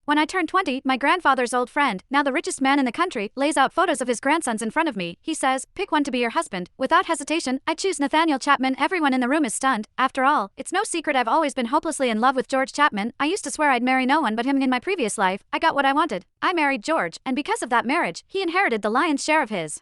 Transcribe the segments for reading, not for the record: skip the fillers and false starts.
When I turned 20, my grandfather's old friend, now the richest man in the country, lays out photos of his grandsons in front of me. He says, "Pick one to be your husband." Without hesitation, I choose Nathaniel Chapman. Everyone in the room is stunned. After all, it's no secret I've always been hopelessly in love with George Chapman. I used to swear I'd marry no one but him in my previous life. I got what I wanted. I married George, and because of that marriage, he inherited the lion's share of his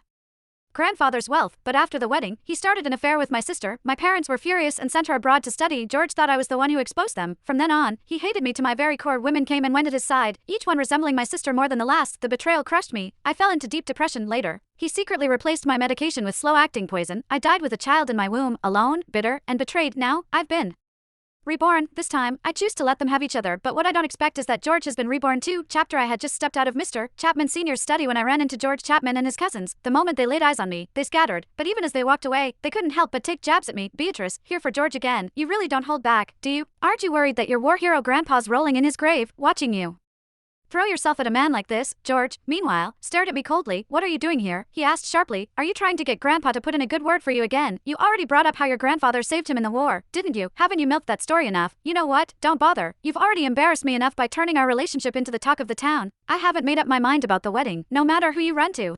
grandfather's wealth. But after the wedding, he started an affair with my sister. My parents were furious and sent her abroad to study. George thought I was the one who exposed them. From then on, he hated me to my very core. Women came and went at his side, each one resembling my sister more than the last. The betrayal crushed me. I fell into deep depression later. He secretly replaced my medication with slow-acting poison. I died with a child in my womb, alone, bitter, and betrayed. Now, I've been reborn. This time, I choose to let them have each other, but what I don't expect is that George has been reborn too. Chapter: I had just stepped out of Mr. Chapman Sr.'s study when I ran into George Chapman and his cousins. The moment they laid eyes on me, they scattered, but even as they walked away, they couldn't help but take jabs at me. "Beatrice, here for George again. You really don't hold back, do you? Aren't you worried that your war hero grandpa's rolling in his grave, watching you throw yourself at a man like this?" George, meanwhile, stared at me coldly. "What are you doing here?" he asked sharply. "Are you trying to get Grandpa to put in a good word for you again? You already brought up how your grandfather saved him in the war, didn't you? Haven't you milked that story enough? You know what? Don't bother. You've already embarrassed me enough by turning our relationship into the talk of the town. I haven't made up my mind about the wedding, no matter who you run to.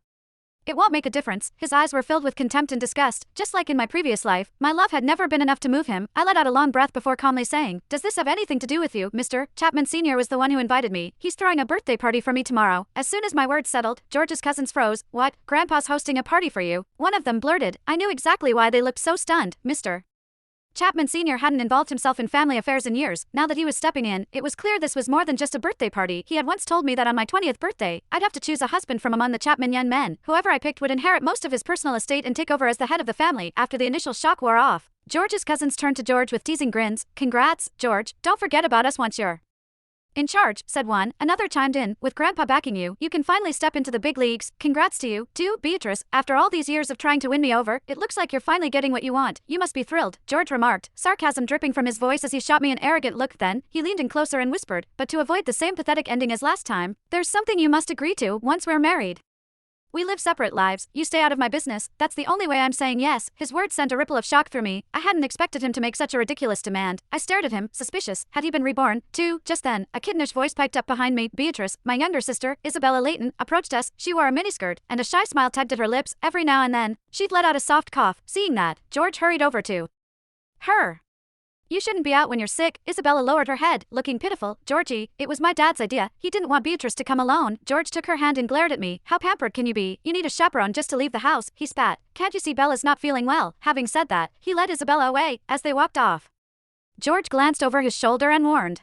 It won't make a difference." His eyes were filled with contempt and disgust. Just like in my previous life, my love had never been enough to move him. I let out a long breath before calmly saying, "Does this have anything to do with you, Mr. Chapman Sr. was the one who invited me. He's throwing a birthday party for me tomorrow." As soon as my words settled, George's cousins froze. "What? Grandpa's hosting a party for you?" one of them blurted. I knew exactly why they looked so stunned. Mr. Chapman Sr. hadn't involved himself in family affairs in years. Now that he was stepping in, it was clear this was more than just a birthday party. He had once told me that on my 20th birthday, I'd have to choose a husband from among the Chapman young men. Whoever I picked would inherit most of his personal estate and take over as the head of the family. After the initial shock wore off, George's cousins turned to George with teasing grins. "Congrats, George. Don't forget about us once you're in charge," said one. Another chimed in, "With Grandpa backing you, you can finally step into the big leagues. Congrats to you, too, Beatrice. After all these years of trying to win me over, it looks like you're finally getting what you want. You must be thrilled," George remarked, sarcasm dripping from his voice as he shot me an arrogant look. Then, he leaned in closer and whispered, "But to avoid the same pathetic ending as last time, there's something you must agree to. Once we're married, we live separate lives. You stay out of my business. That's the only way I'm saying yes." His words sent a ripple of shock through me. I hadn't expected him to make such a ridiculous demand. I stared at him, suspicious. Had he been reborn, too? Just then, a kittenish voice piped up behind me. Beatrice, my younger sister, Isabella Layton, approached us. She wore a miniskirt, and a shy smile tugged at her lips. Every now and then, she'd let out a soft cough. Seeing that, George hurried over to her. "You shouldn't be out when you're sick." Isabella lowered her head, looking pitiful. "Georgie, it was my dad's idea. He didn't want Beatrice to come alone." George took her hand and glared at me. "How pampered can you be? You need a chaperone just to leave the house," he spat. "Can't you see Bella's not feeling well?" Having said that, he led Isabella away. As they walked off, George glanced over his shoulder and warned,